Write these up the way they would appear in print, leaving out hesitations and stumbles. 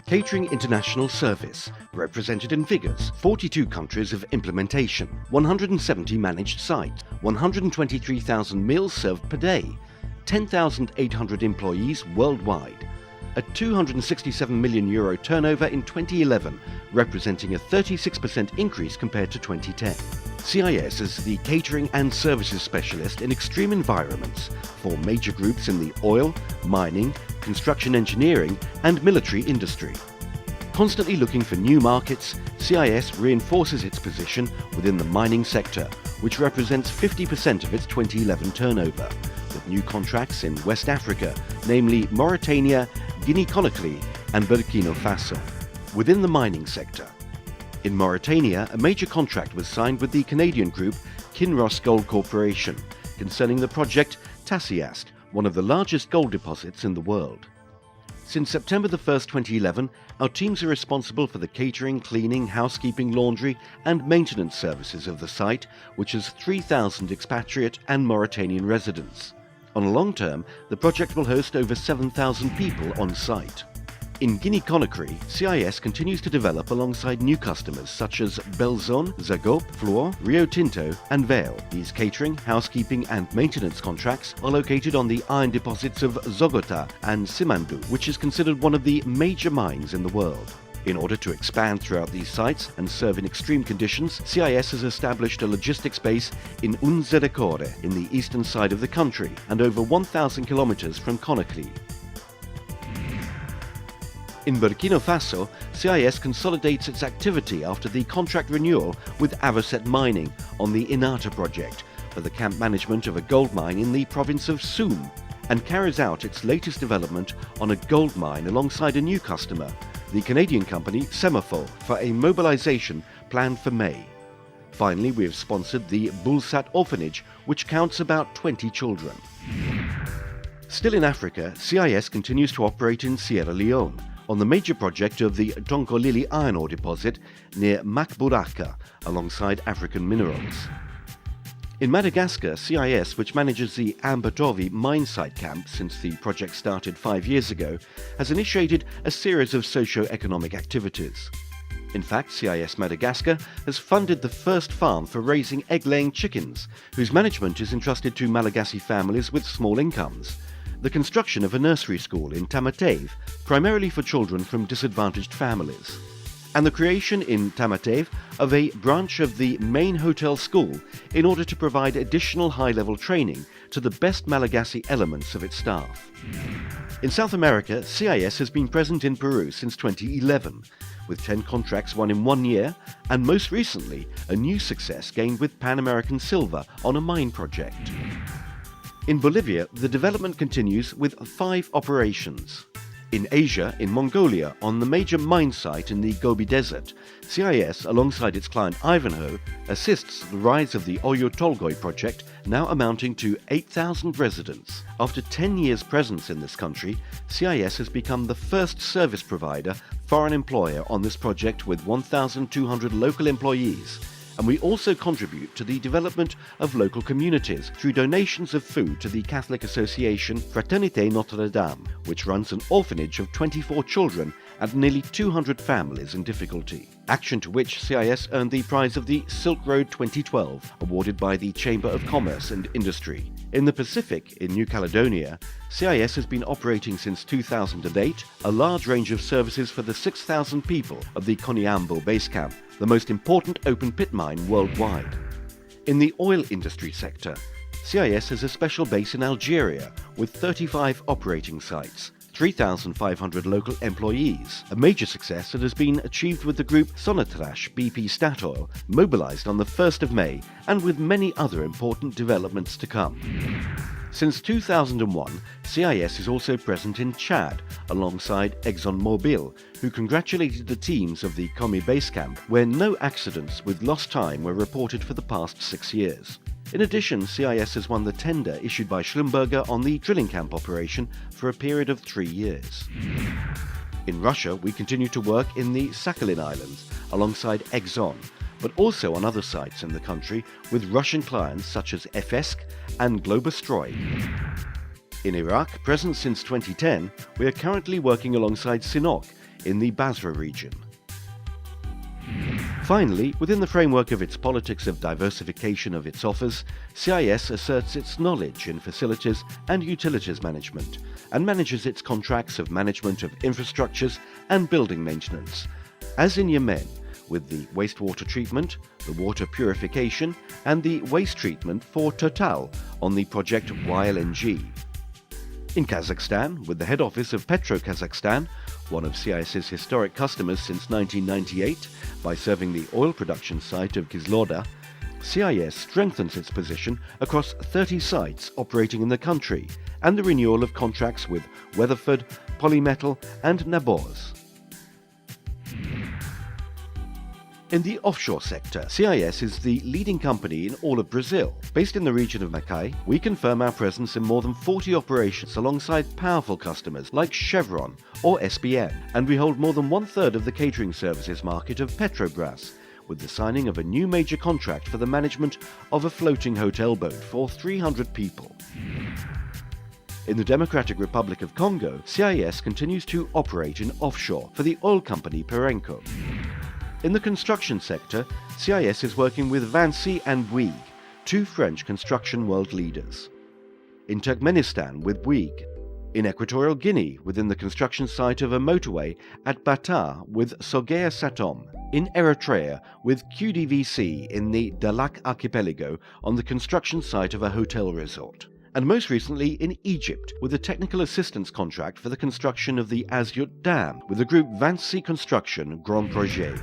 Catering International Service, represented in figures, 42 countries of implementation, 170 managed sites, 123,000 meals served per day, 10,800 employees worldwide, a €267 million turnover in 2011, representing a 36% increase compared to 2010. CIS is the catering and services specialist in extreme environments for major groups in the oil, mining, construction engineering and military industry. Constantly looking for new markets, CIS reinforces its position within the mining sector, which represents 50% of its 2011 turnover, with new contracts in West Africa, namely Mauritania, Guinea-Conakry and Burkina Faso. Within the mining sector, in Mauritania, a major contract was signed with the Canadian group Kinross Gold Corporation concerning the project Tasiast, one of the largest gold deposits in the world. Since September 1st, 2011, our teams are responsible for the catering, cleaning, housekeeping, laundry and maintenance services of the site, which has 3,000 expatriate and Mauritanian residents. On a long term, the project will host over 7,000 people on site. In Guinea-Conakry, CIS continues to develop alongside new customers such as Belzone, Zagop, Fluor, Rio Tinto and Vale. These catering, housekeeping and maintenance contracts are located on the iron deposits of Zogota and Simandou, which is considered one of the major mines in the world. In order to expand throughout these sites and serve in extreme conditions, CIS has established a logistics base in Unzerekore in the eastern side of the country and over 1,000 kilometers from Conakry. In Burkina Faso, CIS consolidates its activity after the contract renewal with Avocet Mining on the Inata project for the camp management of a gold mine in the province of Soum, and carries out its latest development on a gold mine alongside a new customer, the Canadian company Semaphore, for a mobilization planned for May. Finally, we have sponsored the Bulsat orphanage, which counts about 20 children. Still in Africa, CIS continues to operate in Sierra Leone on the major project of the Tonkolili iron ore deposit near Makburaka, alongside African Minerals. In Madagascar, CIS, which manages the Ambatovi mine site camp since the project started 5 years ago, has initiated a series of socio-economic activities. In fact, CIS Madagascar has funded the first farm for raising egg-laying chickens, whose management is entrusted to Malagasy families with small incomes, the construction of a nursery school in Tamatave, primarily for children from disadvantaged families, and the creation in Tamatave of a branch of the main hotel school in order to provide additional high-level training to the best Malagasy elements of its staff. In South America, CIS has been present in Peru since 2011, with 10 contracts won in 1 year, and most recently, a new success gained with Pan American Silver on a mine project. In Bolivia, the development continues with 5 operations. In Asia, in Mongolia, on the major mine site in the Gobi Desert, CIS, alongside its client Ivanhoe, assists the rise of the Oyu Tolgoi project, now amounting to 8,000 residents. After 10 years' presence in this country, CIS has become the first service provider foreign employer on this project with 1,200 local employees. And we also contribute to the development of local communities through donations of food to the Catholic association Fraternité Notre Dame, which runs an orphanage of 24 children and nearly 200 families in difficulty. Action to which CIS earned the prize of the Silk Road 2012, awarded by the Chamber of Commerce and Industry. In the Pacific, in New Caledonia, CIS has been operating since 2008 a large range of services for the 6,000 people of the Koniambo base camp, the most important open pit mine worldwide. In the oil industry sector, CIS has a special base in Algeria with 35 operating sites, 3,500 local employees, a major success that has been achieved with the group Sonatrach BP Statoil, mobilized on the 1st of May, and with many other important developments to come. Since 2001, CIS is also present in Chad, alongside ExxonMobil, who congratulated the teams of the Komi base camp, where no accidents with lost time were reported for the past 6 years. In addition, CIS has won the tender issued by Schlumberger on the drilling camp operation for a period of 3 years. In Russia, we continue to work in the Sakhalin Islands alongside Exxon, but also on other sites in the country with Russian clients such as Efesk and Globustroy. In Iraq, present since 2010, we are currently working alongside Sinop in the Basra region. Finally, within the framework of its politics of diversification of its offers, CIS asserts its knowledge in facilities and utilities management and manages its contracts of management of infrastructures and building maintenance, as in Yemen, with the wastewater treatment, the water purification and the waste treatment for Total on the project YLNG. In Kazakhstan, with the head office of Petro Kazakhstan, one of CIS's historic customers since 1998, by serving the oil production site of Kizloda, CIS strengthens its position across 30 sites operating in the country and the renewal of contracts with Weatherford, Polymetal and Naboz. In the offshore sector, CIS is the leading company in all of Brazil. Based in the region of Macaé, we confirm our presence in more than 40 operations alongside powerful customers like Chevron or SBM, and we hold more than one-third of the catering services market of Petrobras, with the signing of a new major contract for the management of a floating hotel boat for 300 people. In the Democratic Republic of Congo, CIS continues to operate in offshore for the oil company Perenco. In the construction sector, CIS is working with Vinci and Bouygues, two French construction world leaders. In Turkmenistan with Bouygues. In Equatorial Guinea within the construction site of a motorway at Bata with Sogea Satom. In Eritrea with QDVC in the Dahlak archipelago on the construction site of a hotel resort. And most recently in Egypt with a technical assistance contract for the construction of the Asyut Dam with the group Vinci Construction Grand Projet.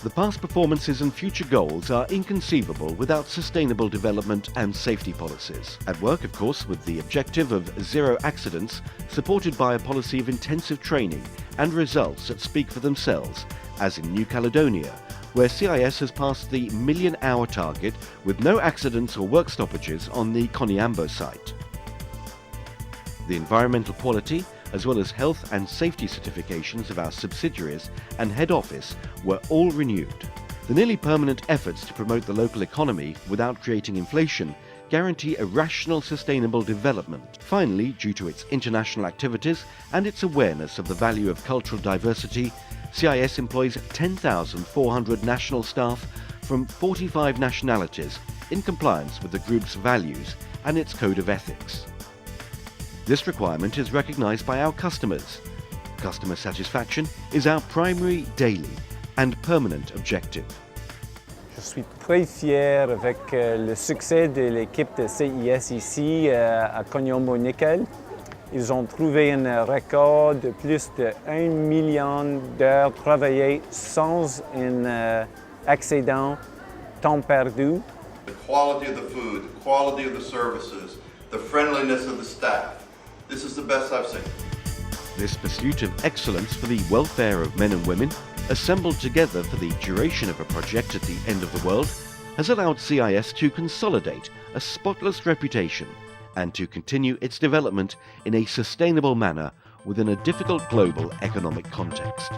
The past performances and future goals are inconceivable without sustainable development and safety policies. At work, of course, with the objective of zero accidents, supported by a policy of intensive training and results that speak for themselves, as in New Caledonia, where CIS has passed the million-hour target with no accidents or work stoppages on the Koniambo site. The environmental quality, as well as health and safety certifications of our subsidiaries and head office were all renewed. The nearly permanent efforts to promote the local economy without creating inflation guarantee a rational, sustainable development. Finally, due to its international activities and its awareness of the value of cultural diversity, CIS employs 10,400 national staff from 45 nationalities in compliance with the group's values and its code of ethics. This requirement is recognized by our customers. Customer satisfaction is our primary, daily and permanent objective. Je suis très fier avec le succès de l'équipe de CIS ici à Koniambo Nickel. Ils ont trouvé un record de plus de 1 million d'heures travaillées sans un accident, temps perdu. The quality of the food, the quality of the services, the friendliness of the staff. This is the best I've seen. This pursuit of excellence for the welfare of men and women, assembled together for the duration of a project at the end of the world, has allowed CIS to consolidate a spotless reputation and to continue its development in a sustainable manner within a difficult global economic context.